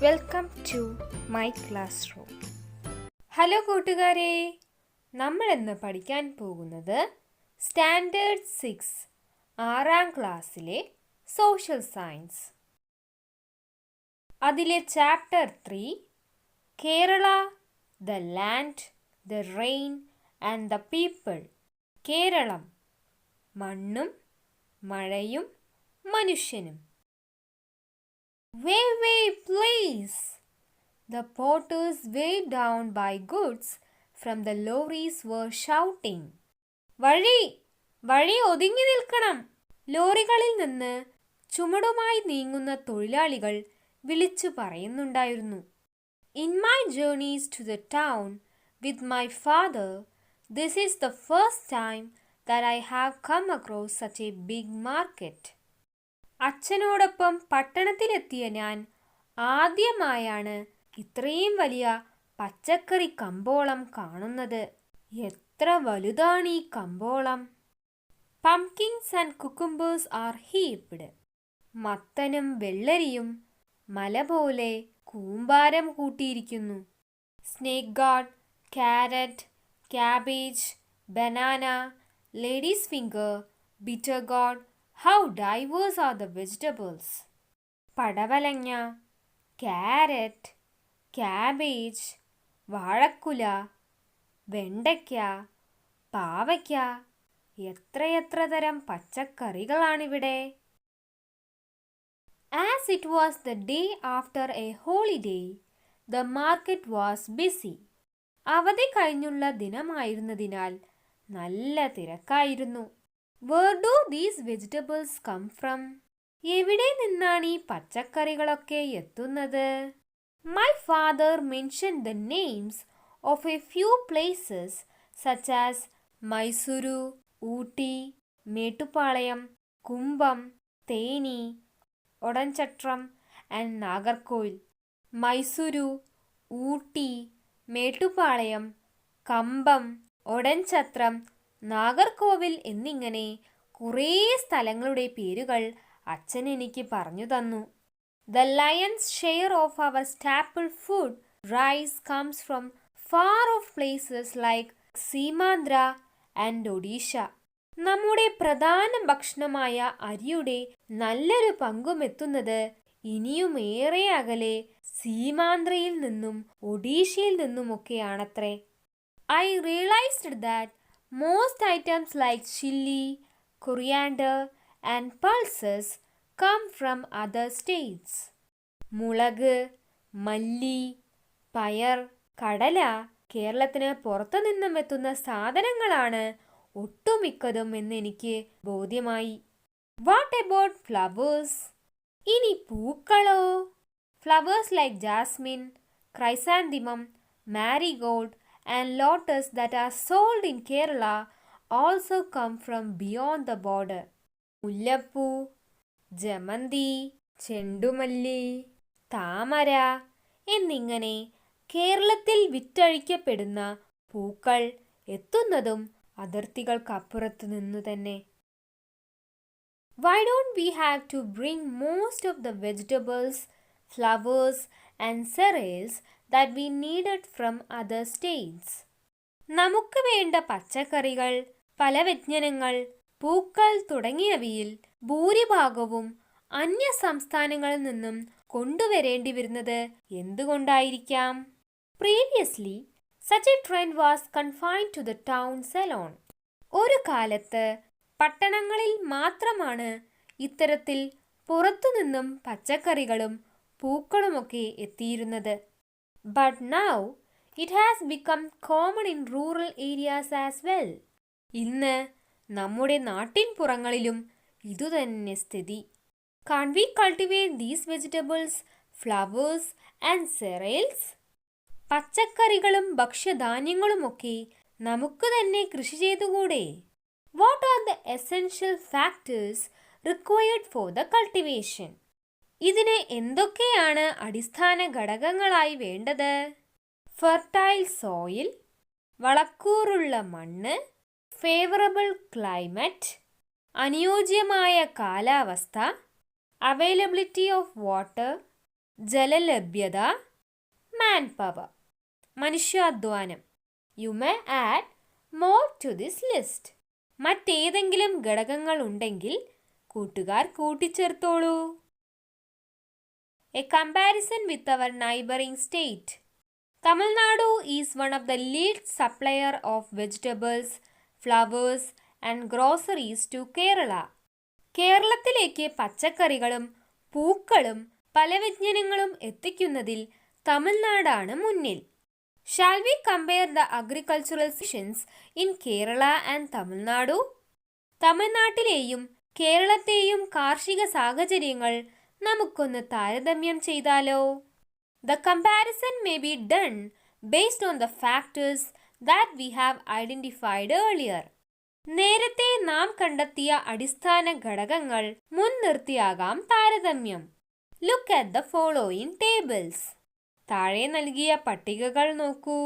Welcome to Myclassroom. Hello കൂട്ടുകാരെ, നമ്മൾ ഇന്ന് പഠിക്കാൻ പോകുന്നത് സ്റ്റാൻഡേർഡ് 6 ആറാം ക്ലാസ്സിലെ സോഷ്യൽ സയൻസ്. അതിലെ chapter 3 Kerala, the land, the rain and the people. Keralam, മണ്ണും മഴയും മനുഷ്യനും. Way, way, please! The porters weighed down by goods from the lorries were shouting. വഴി വഴി ഒതുങ്ങി നിൽക്കണം! ലോറികളിൽ നിന്ന് ചുമടുമായി നീങ്ങുന്ന തൊഴിലാളികൾ വിളിച്ചു പറയുന്നുണ്ടായിരുന്നു. In my journeys to the town with my father, this is the first time that I have come across such a big market. അച്ഛനോടൊപ്പം പട്ടണത്തിലെത്തിയ ഞാൻ ആദ്യമായാണ് ഇത്രയും വലിയ പച്ചക്കറി കമ്പോളം കാണുന്നത്. എത്ര വലുതാണ് ഈ കമ്പോളം! Pumpkins and cucumbers are heaped. മത്തനും വെള്ളരിയും മല പോലെ കൂമ്പാരം കൂട്ടിയിരിക്കുന്നു. Snake gourd, carrot, cabbage, banana, ladies finger, bitter gourd. How diverse are the vegetables! പടവലങ്ങ, ക്യാരറ്റ്, ക്യാബേജ്, വാഴക്കുല, വെണ്ടയ്ക്ക, പാവയ്ക്ക, എത്രയെത്ര തരം പച്ചക്കറികളാണിവിടെ. As it was the day after a holiday, the market was busy. അവധി കഴിഞ്ഞുള്ള ദിനമായിരുന്നതിനാൽ നല്ല തിരക്കായിരുന്നു. Where do these vegetables come from? എവിടെ നിന്നാണ് ഈ പച്ചക്കറികളൊക്കെ എത്തുന്നത്? My father mentioned the names of a few places such as Mysuru, Ooty, Mettupalayam, Kumbam, Theni, Odanchitram and Nagarkoil. Mysuru, Ooty, Mettupalayam, Kambam, Odanchitram, Nagercoil എന്നിങ്ങനെ കുറേ സ്ഥലങ്ങളുടെ പേരുകൾ അച്ഛൻ എനിക്ക് പറഞ്ഞു തന്നു. The lion's share of our staple food, rice, comes from far off places like Simandra and Odisha. നമ്മുടെ പ്രധാന ഭക്ഷണമായ അരിയുടെ നല്ലൊരു പങ്കും എത്തുന്നത് ഇനിയുമേറെ അകലെ സീമാന്ദ്രയിൽ നിന്നും ഒഡീഷയിൽ നിന്നുമൊക്കെയാണത്രേ. I realized that most items like chili, coriander and pulses come from other states. മുളക്, മല്ലി, പയർ, കടല കേരളത്തിന് പുറത്തു നിന്നും എത്തുന്ന സാധനങ്ങളാണ് ഒട്ടുമിക്കതും എന്നെനിക്ക് ബോധ്യമായി. What about flowers? ഇനി പൂക്കളോ? Flowers like jasmine, chrysanthemum, marigold and lotus that are sold in Kerala also come from beyond the border. മുല്ലപ്പൂ, ജമന്തി, ചെണ്ടുമല്ലി, താമര എന്നിങ്ങനെ കേരളത്തിൽ വിറ്റഴിക്കപ്പെടുന്ന പൂക്കൾ എത്തുന്നതും അതിർത്തികൾക്കപ്പുറത്തു നിന്നു തന്നെ. Why don't we have to bring most of the vegetables, flowers and cereals that we needed from other states? നമുക്ക് വേണ്ട പച്ചക്കറികൾ, ഫലവ്യഞ്ജനങ്ങൾ, പൂക്കൾ തുടങ്ങിയവയിൽ ഭൂരിഭാഗവും അന്യ സംസ്ഥാനങ്ങളിൽ നിന്നും കൊണ്ടുവരേണ്ടി വരുന്നത് എന്തുകൊണ്ടായിരിക്കാം? Previously, such a trend was confined to the towns alone. ഒരു കാലത്ത് പട്ടണങ്ങളിൽ മാത്രമാണ് ഇത്തരത്തിൽ പുറത്തുനിന്നും പച്ചക്കറികളും പൂക്കളുമൊക്കെ എത്തിയിരുന്നത്. But now it has become common in rural areas as well. ഇന്ന് നമ്മുടെ നാട്ടിൻപുറങ്ങളിലും ഇതുതന്നെ സ്ഥിതി. Can't we cultivate these vegetables, flowers and cereals? പച്ചക്കറികളും ഭക്ഷ്യധാന്യങ്ങളുമൊക്കെ നമുക്ക് തന്നെ കൃഷി ചെയ്തുകൂടെ? What are the essential factors required for the cultivation? ഇതിന് എന്തൊക്കെയാണ് അടിസ്ഥാന ഘടകങ്ങളായി വേണ്ടത്? ഫെർട്ടൈൽ സോയിൽ, വളക്കൂറുള്ള മണ്ണ്, ഫേവറബിൾ ക്ലൈമറ്റ്, അനുയോജ്യമായ കാലാവസ്ഥ, അവൈലബിലിറ്റി ഓഫ് വാട്ടർ, ജലലഭ്യത, മാൻ പവർ, മനുഷ്യാധ്വാനം. You may add more to this list. മറ്റേതെങ്കിലും ഘടകങ്ങൾ ഉണ്ടെങ്കിൽ കൂട്ടുകാർ കൂട്ടിച്ചേർത്തോളൂ. A comparison with our neighboring state. Tamil Nadu is one of the lead supplier of vegetables, flowers and groceries to Kerala. കേരളത്തിലേക്ക് പച്ചക്കറികളും പൂക്കളും പലവ്യഞ്ജനങ്ങളും എത്തിക്കുന്നതിൽ തമിഴ്നാടാണ് മുന്നിൽ. Shall we compare the agricultural situations in Kerala and Tamil Nadu? തമിഴ്നാട്ടിലെയും കേരളത്തെയും കാർഷിക സാഹചര്യങ്ങൾ നമുക്കൊന്ന് താരതമ്യം ചെയ്താലോ? The comparison may be done based on the factors that we have identified earlier. നേരത്തെ നാം കണ്ടെത്തിയ അടിസ്ഥാന ഘടകങ്ങൾ മുൻനിർത്തിയാകാം താരതമ്യം. Look at the following tables. താഴെ നൽകിയ പട്ടികകൾ നോക്കൂ.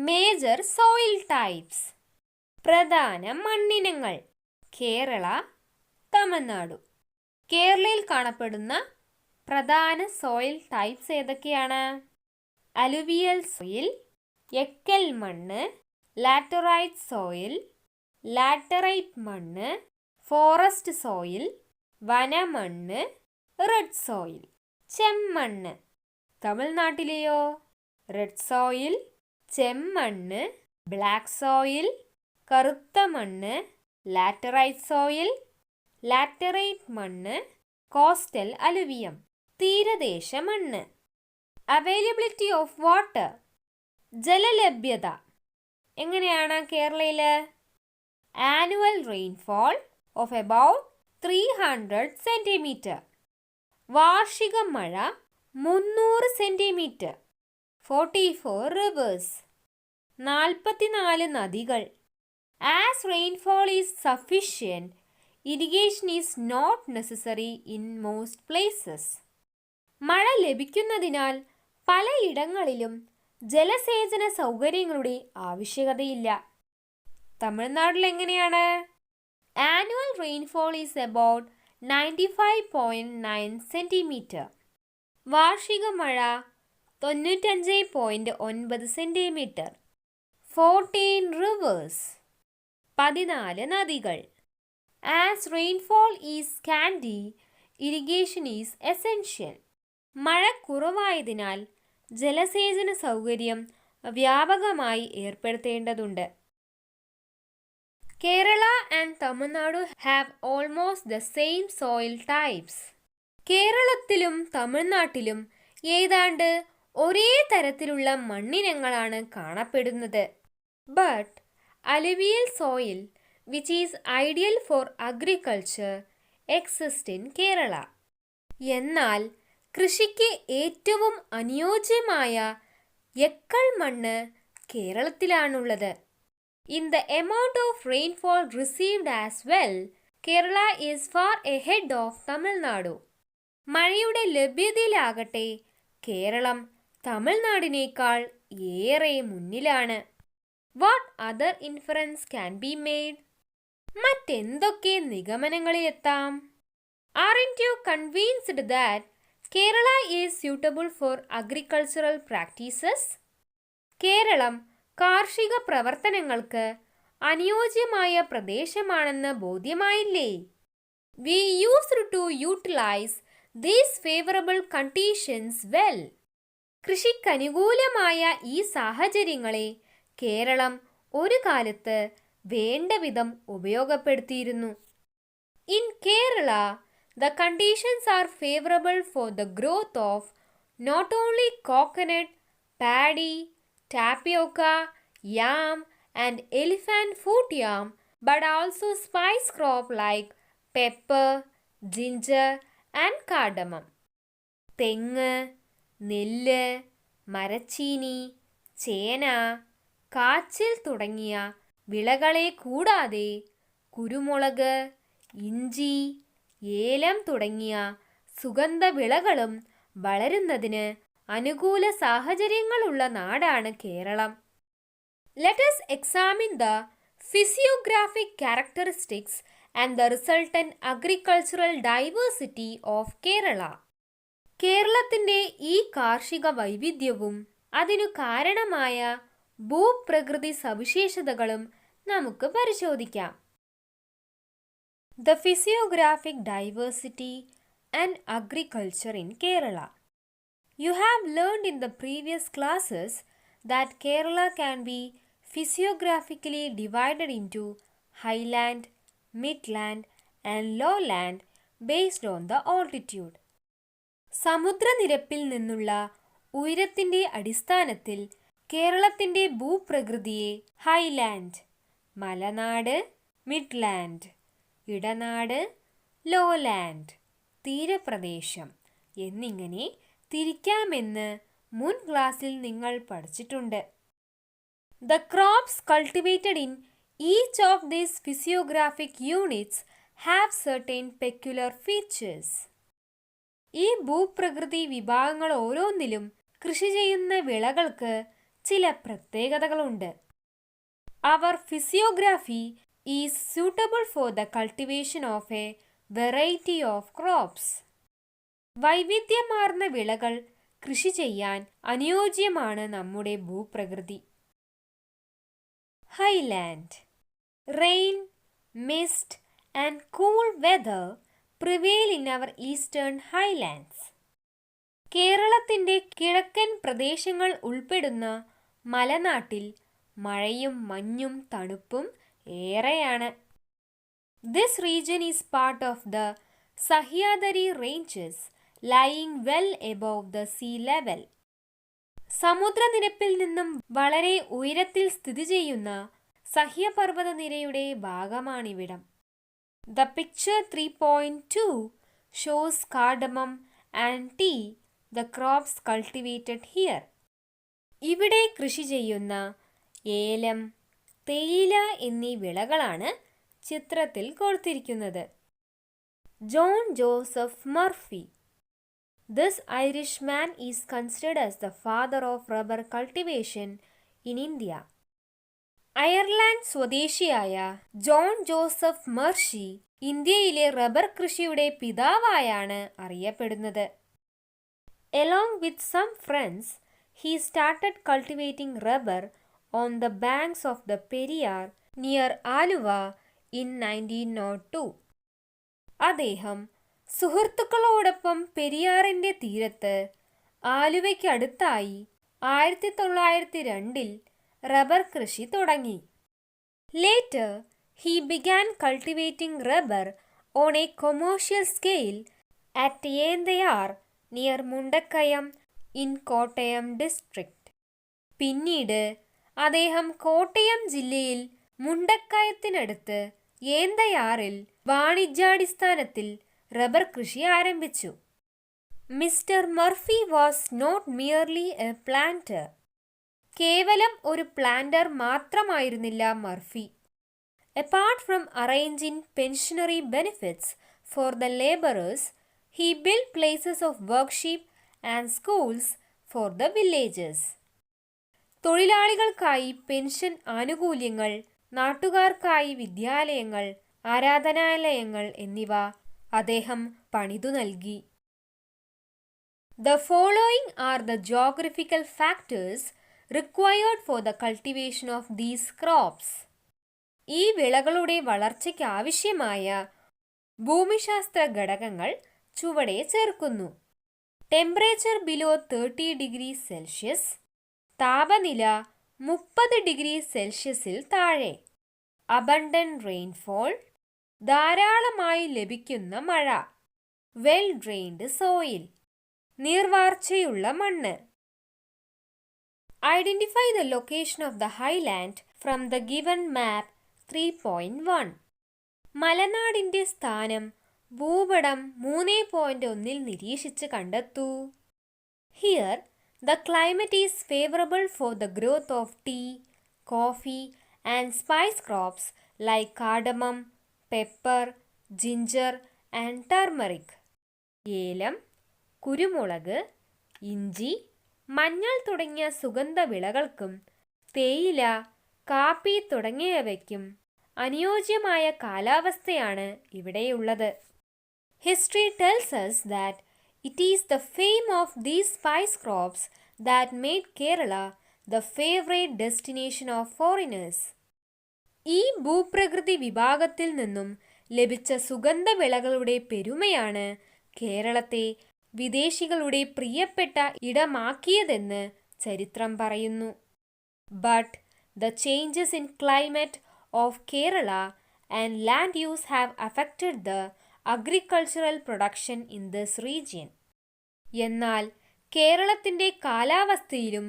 Major soil types. പ്രധാന മണ്ണിനങ്ങൾ. കേരള, തമിഴ്നാടു. കേരളയിൽ കാണപ്പെടുന്ന പ്രധാന സോയിൽ ടൈപ്സ് ഏതൊക്കെയാണ്? അലുവിയൽ സോയിൽ, എക്കൽ മണ്ണ്, ലാറ്ററൈറ്റ് സോയിൽ, ലാറ്ററൈറ്റ് മണ്ണ്, ഫോറസ്റ്റ് സോയിൽ, വനമണ്ണ്, റെഡ് സോയിൽ. ചെമ്മണ്ണ്. തമിഴ്നാട്ടിലെയോ? റെഡ് സോയിൽ, ചെമ്മണ്ണ്, ബ്ലാക്ക് സോയിൽ, കറുത്ത മണ്ണ്, ലാറ്ററൈറ്റ് സോയിൽ, ലാറ്ററൈറ്റ് മണ്ണ്, കോസ്റ്റൽ അലുവിയം, തീരദേശ മണ്ണ്. Availability of water. ജലലഭ്യത എങ്ങനെയാണ് കേരളയിൽ? Annual rainfall of about 300 centimetre. വാർഷിക മഴ 300 സെൻറ്റിമീറ്റർ. 44 റിവേഴ്സ്, 44 നദികൾ. As rainfall is sufficient, irrigation is not necessary in most places. മഴ ലഭിക്കുന്നതിനാൽ പലയിടങ്ങളിലും ജലസേചന സൗകര്യങ്ങളുടെ ആവശ്യകതയില്ല. തമിഴ്നാട്ടിൽ എങ്ങനെയാണ്? Annual rainfall is about 95.9 centimetre. വാർഷിക മഴ 95.9 സെൻറ്റിമീറ്റർ. 14 റിവേഴ്സ്, 14 നദികൾ. As rainfall is scanty, irrigation is essential. മഴ കുറവായതിനാൽ ജലസേചന സൗകര്യം വ്യാപകമായി ഏർപ്പെടുത്തേണ്ടതുണ്ട്. Kerala and Tamil Nadu have almost the same soil types. കേരളത്തിലും തമിഴ്നാട്ടിലും ഏതാണ്ട് ഒരേ തരത്തിലുള്ള മണ്ണിനങ്ങളാണ് കാണപ്പെടുന്നത്. But alluvial soil which is ideal for agriculture exists in Kerala. എന്നാൽ കൃഷിക്ക് ഏറ്റവും അനുയോജ്യമായ എക്കൽ മണ്ണ് കേരളത്തിലാണുള്ളത്. In the amount of rainfall received as well, Kerala is far ahead of Tamil Nadu. മഴയുടെ ലഭ്യതയിലാകട്ടെ കേരളം തമിഴ്നാടിനേക്കാൾ ഏറെ മുന്നിലാണ്. What other inference can be made? മറ്റെന്തൊക്കെ നിഗമനങ്ങളിലെത്താം? Aren't you convinced that Kerala is suitable for agricultural practices? Keralam കാർഷിക പ്രവർത്തനങ്ങൾക്ക് അനുയോജ്യമായ പ്രദേശമാണെന്ന് ബോധ്യമായില്ലേ? We used to utilize these favorable conditions well. കൃഷിക്കനുകൂലമായ ഈ സാഹചര്യങ്ങളെ കേരളം ഒരു കാലത്ത് വേണ്ട വിധം ഉപയോഗപ്പെടുത്തിയിരുന്നു. In Kerala, the conditions are favorable for the growth of not only coconut, paddy, tapioca, yam and elephant foot yam, but also spice crop like pepper, ginger and cardamom. തെങ്ങ്, നെല്ല്, മരച്ചീനി, ചേന, കാച്ചിൽ തുടങ്ങിയ വിളകളെ കൂടാതെ കുരുമുളക്, ഇഞ്ചി, ഏലം തുടങ്ങിയ സുഗന്ധവിളകളും വളരുന്നതിന് അനുകൂല സാഹചര്യങ്ങളുള്ള നാടാണ് Keralam. Let us examine the physiographic characteristics and the resultant agricultural diversity of Kerala. കേരളത്തിൻ്റെ ഈ കാർഷിക വൈവിധ്യവും അതിനു കാരണമായ ഭൂപ്രകൃതി സവിശേഷതകളും നമുക്ക് പരിശോധിക്കാം. The physiographic diversity and agriculture in Kerala. You have learned in the previous classes that Kerala can be physiographically divided into Highland, Midland and Lowland based on the altitude. സമുദ്രനിരപ്പിൽ നിന്നുള്ള ഉയരത്തിൻ്റെ അടിസ്ഥാനത്തിൽ കേരളത്തിൻ്റെ ഭൂപ്രകൃതിയെ ഹൈലാൻഡ്, മലനാട്, മിഡ്ലാൻഡ്, ഇടനാട്, lowland, തീരപ്രദേശം എന്നിങ്ങനെ തിരിക്കാമെന്ന് മുൻ ക്ലാസ്സിൽ നിങ്ങൾ പഠിച്ചിട്ടുണ്ട്. The crops cultivated in each of these physiographic units have certain peculiar features. ഈ ഭൂപ്രകൃതി വിഭാഗങ്ങൾ ഓരോന്നിലും കൃഷി ചെയ്യുന്ന വിളകൾക്ക് ചില പ്രത്യേകതകളുണ്ട്. Our physiography is suitable for the cultivation of a variety of crops. വൈവിധ്യമാർന്ന വിളകൾ കൃഷി ചെയ്യാൻ അനുയോജ്യമാണ് നമ്മുടെ ഭൂപ്രകൃതി. Highland. Rain, mist and cool weather prevail in our eastern highlands. കേരളത്തിൻ്റെ കിഴക്കൻ പ്രദേശങ്ങൾ ഉൾപ്പെടുന്ന മലനാട്ടിൽ മഴയും മഞ്ഞും തണുപ്പും ഏറെയാണ്. This region is part of the Sahyadri ranges lying well above the sea level. സമുദ്രനിരപ്പിൽ നിന്നും വളരെ ഉയരത്തിൽ സ്ഥിതി ചെയ്യുന്ന സഹ്യപർവ്വത നിരയുടെ ഭാഗമാണിവിടം. The picture 3.2 shows cardamom and tea, the crops cultivated here. ഇവിടെ കൃഷി ചെയ്യുന്ന ഏലം, തേയില എന്നീ വിളകളാണ് ചിത്രത്തിൽ കൊടുത്തിരിക്കുന്നത്. John Joseph Murphy. This Irishman is considered as the father of rubber cultivation in India. Ireland സ്വദേശിയായ ജോൺ ജോസഫ് മർഷി ഇന്ത്യയിലെ റബ്ബർ കൃഷിയുടെ പിതാവായാണ് അറിയപ്പെടുന്നത്. Along with some friends, he started cultivating rubber on the banks of the Periyar near Aluva in 1902. അദ്ദേഹം സുഹൃത്തുക്കളോടൊപ്പം പെരിയാറിൻ്റെ തീരത്ത് ആലുവയ്ക്കടുത്തായി 1902 rubber കൃഷി തുടങ്ങി. Later, he began cultivating rubber on a commercial scale at Yendayar near Mundakayam in Kottayam district. പിന്നീട് അദ്ദേഹം കോട്ടയം ജില്ലയിൽ മുണ്ടക്കയത്തിനടുത്ത് ഏന്തയാറിൽ വാണിജ്യാടിസ്ഥാനത്തിൽ rubber കൃഷി ആരംഭിച്ചു. Mister Murphy was not merely a planter. കേവലം ഒരു പ്ലാന്റർ മാത്രമായിരുന്നില്ല Murphy. Apart from arranging pensionary benefits for the laborers, he built places of worship and schools for the villagers. തൊഴിലാളികൾക്കായി pension ആനുകൂല്യങ്ങൾ, നാട്ടുകാർക്കായി വിദ്യാലയങ്ങൾ, ആരാധനാലയങ്ങൾ എന്നിവ അദ്ദേഹം പണിതു നൽകി. The following are the geographical factors required for the cultivation of these crops. ഈ വിളകളുടെ വളർച്ചയ്ക്ക് ആവശ്യമായ ഭൂമിശാസ്ത്ര ഘടകങ്ങൾ ചുവടെ ചേർക്കുന്നു. ടെമ്പറേച്ചർ ബിലോ 30 ഡിഗ്രി സെൽഷ്യസ്, താപനില 30 ഡിഗ്രി സെൽഷ്യസിൽ താഴെ, അബണ്ടന്റ് റെയിൻഫോൾ, ധാരാളമായി ലഭിക്കുന്ന മഴ, വെൽ ഡ്രെയിൻഡ് സോയിൽ, നീർവാർച്ചയുള്ള മണ്ണ്. Identify the location of the highland from the given map 3.1. മലനാടിൻ്റെ സ്ഥാനം ഭൂപടം 3.1 നിരീക്ഷിച്ച് കണ്ടെത്തൂ. Here, the climate is favorable for the growth of tea, coffee and spice crops like cardamom, pepper, ginger and turmeric. ഏലം, കുരുമുളക്, ഇഞ്ചി, മഞ്ഞൾ തുടങ്ങിയ സുഗന്ധവിളകൾക്കും തേയില, കാപ്പി തുടങ്ങിയവയ്ക്കും അനുയോജ്യമായ കാലാവസ്ഥയാണ് ഇവിടെയുള്ളത്. History tells us that It is the fame of these spice crops that made Kerala the favorite destination of foreigners. ഈ ഭൂപ്രകൃതി വിഭാഗത്തിൽ നിന്നും ലഭിച്ച സുഗന്ധവിളകളുടെ പെരുമയാണ് കേരളത്തെ വിദേശികളുടെ പ്രിയപ്പെട്ട ഇടമാക്കിയതെന്ന് ചരിത്രം പറയുന്നു. But the changes in climate of Kerala and land use have affected the agricultural production in this region. എന്നാൽ കേരളത്തിൻ്റെ കാലാവസ്ഥയിലും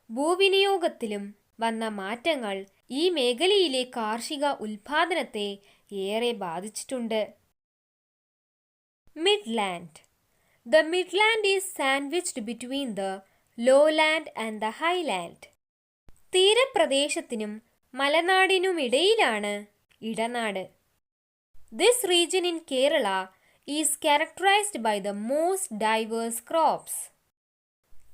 ഭൂവിനിയോഗത്തിലും വന്ന മാറ്റങ്ങൾ ഈ മേഖലയിലെ കാർഷിക ഉൽപാദനത്തെ ഏറെ ബാധിച്ചിട്ടുണ്ട്. Midland. The Midland is sandwiched between the Lowland and the Highland. തീരപ്രദേശത്തിനും മലനാടിനുമിടയിലാണ് Idanad. This region in Kerala is characterized by the most diverse crops.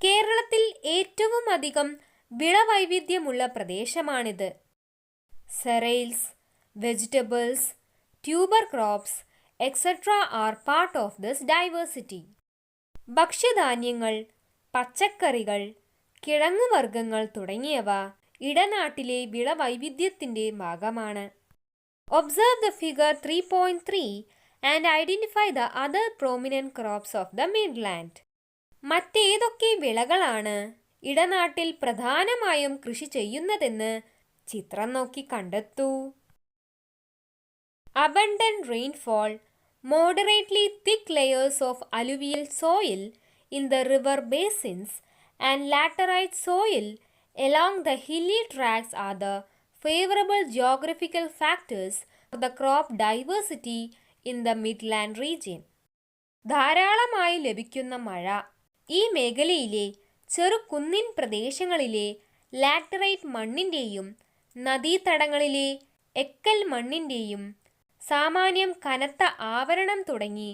കേരളത്തിൽ ഏറ്റവും അധികം വിളവൈവിധ്യമുള്ള പ്രദേശമാണിത്. Cereals, vegetables, tuber crops, etc. are part of this diversity. ഭക്ഷ്യധാന്യങ്ങൾ, പച്ചക്കറികൾ, കിഴങ്ങുവർഗ്ഗങ്ങൾ തുടങ്ങിയവ ഇടനാട്ടിലെ വിളവൈവിധ്യത്തിൻ്റെ ഭാഗമാണ്. Observe the figure 3.3 and identify the other prominent crops of the Midland. മറ്റേതൊക്കെ വിളകളാണ് ഇടനാട്ടിൽ പ്രധാനമായും കൃഷി ചെയ്യുന്നതെന്ന് ചിത്രം നോക്കി കണ്ടെത്തൂ. Abundant rainfall, moderately thick layers of alluvial soil in the river basins and laterite soil along the hilly tracts are the favorable geographical factors for the crop diversity in the Midland region. ധാരാളമായി ലഭിക്കുന്ന മഴ ഈ മേഖലയിലെ ചെറുകുന്നിൻ പ്രദേശങ്ങളിലെ laterite മണ്ണിൻ്റെയും നദീതടങ്ങളിലെ എക്കൽ മണ്ണിൻ്റെയും സാമാന്യം കനത്ത ആവരണം തുടങ്ങി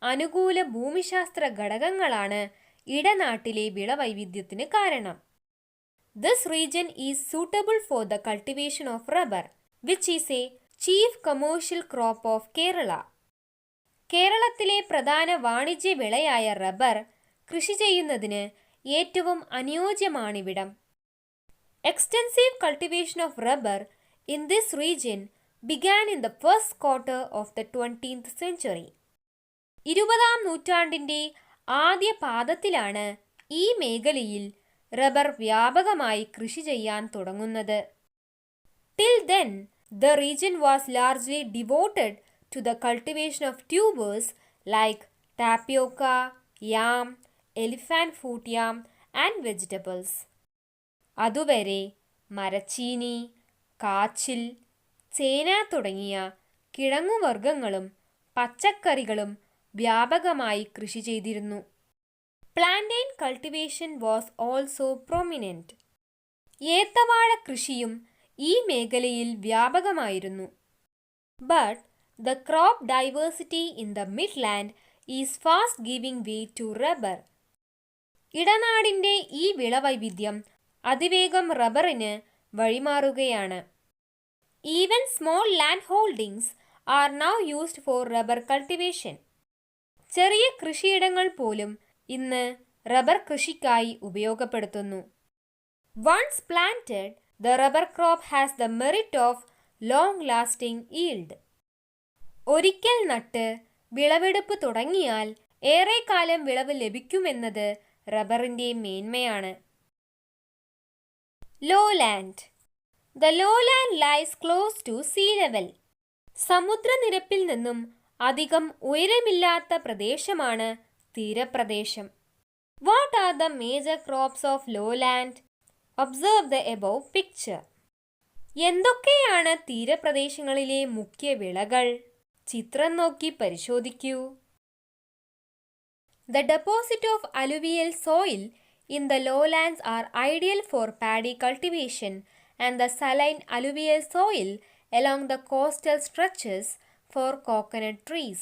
അനുകൂല ഭൂമിശാസ്ത്ര ഘടകങ്ങളാണ് ഇടനാട്ടിലെ വിളവൈവിധ്യത്തിന് കാരണം. This region is suitable for the cultivation of rubber, which is a chief commercial crop of Kerala. കേരളത്തിലെ പ്രധാന വാണിജ്യ വിളയായ റബ്ബർ കൃഷി ചെയ്യുന്നതിന് ഏറ്റവും അനുയോജ്യമാണിവിടം. Extensive cultivation of rubber in this region began in the first quarter of the 20th century. 20ാം നൂറ്റാണ്ടിൻ്റെ ആദ്യ പാദത്തിലാണ് ഈ മേഖലയിൽ റബ്ബർ വ്യാപകമായി കൃഷി ചെയ്യാൻ തുടങ്ങുന്നത്. Till then, the region was largely devoted to the cultivation of tubers like tapioca, yam, elephant foot yam and vegetables. അതുവരെ മരച്ചീനി, കാച്ചിൽ, ചേന തുടങ്ങിയ കിഴങ്ങുവർഗ്ഗങ്ങളും പച്ചക്കറികളും വ്യാപകമായി കൃഷി ചെയ്തിരുന്നു. Plantain cultivation was also prominent. ഏത്തവാഴ കൃഷിയും ഈ മേഖലയിൽ വ്യാപകമായിരുന്നു. But the crop diversity in the Midland is fast giving way to rubber. ഇടനാടിൻ്റെ ഈ വിളവൈവിധ്യം അതിവേഗം റബ്ബറിന് വഴിമാറുകയാണ്. Even small land holdings are now used for rubber cultivation. ചെറിയ കൃഷിയിടങ്ങൾ പോലും ഇന്ന് റബ്ബർ കൃഷിക്കായി ഉപയോഗപ്പെടുത്തുന്നു. Once planted, the rubber crop has the merit of long-lasting yield. ഒരിക്കൽ നട്ട് വിളവെടുപ്പ് തുടങ്ങിയാൽ ഏറെക്കാലം വിളവ് ലഭിക്കുമെന്നത് റബ്ബറിൻ്റെ മേന്മയാണ്. Lowland. The lowland lies close to sea level. സമുദ്രനിരപ്പിൽ നിന്നും അധികം ഉയരമില്ലാത്ത പ്രദേശമാണ് തീരപ്രദേശം. What are the major crops of lowland? Observe the above picture. എന്തൊക്കെയാണ് തീരപ്രദേശങ്ങളിലെ മുഖ്യ വിളകൾ? ചിത്രം നോക്കി പരിശോധിക്കൂ. The deposit of alluvial soil in the lowlands are ideal for paddy cultivation and the saline alluvial soil along the coastal stretches for coconut trees.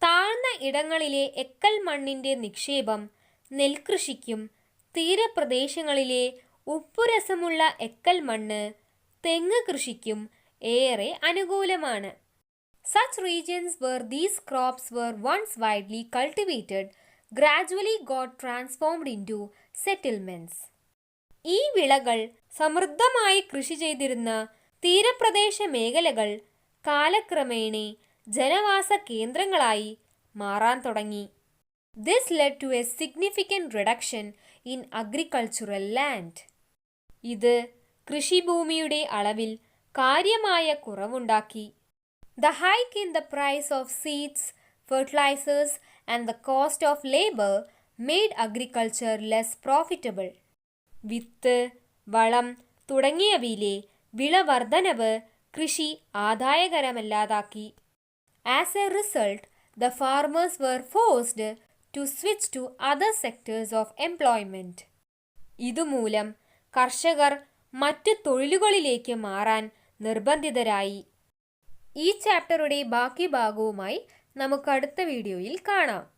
താഴ്ന്ന ഇടങ്ങളിലെ എക്കൽ മണ്ണിൻ്റെ നിക്ഷേപം നെൽകൃഷിക്കും തീരപ്രദേശങ്ങളിലെ ഉപ്പുരസമുള്ള എക്കൽ മണ്ണ് തെങ്ങ് കൃഷിക്കും ഏറെ അനുകൂലമാണ്. Such regions where these crops were once widely cultivated gradually got transformed into settlements. ഈ വിളകൾ സമൃദ്ധമായി കൃഷി ചെയ്തിരുന്ന തീരപ്രദേശ മേഖലകൾ കാലക്രമേണ ജനവാസ കേന്ദ്രങ്ങളായി മാറാൻ തുടങ്ങി. This led to a significant reduction in agricultural land. ഇത് കൃഷിഭൂമിയുടെ അളവിൽ കാര്യമായ കുറവുണ്ടാക്കി. The hike in the price of seeds, fertilizers and the cost of labor made agriculture less profitable. വിത്ത്, വളം തുടങ്ങിയവയിലെ വിളവർധനവ് കൃഷി ആദായകരമല്ലാതാക്കി. As a result, the farmers were forced to switch to other sectors of employment. ഇതുമൂലം കർഷകർ മറ്റു തൊഴിലുകളിലേക്ക് മാറാൻ നിർബന്ധിതരായി. ഈ ചാപ്റ്ററുടെ ബാക്കി ഭാഗവുമായി നമുക്ക് അടുത്ത വീഡിയോയിൽ കാണാം.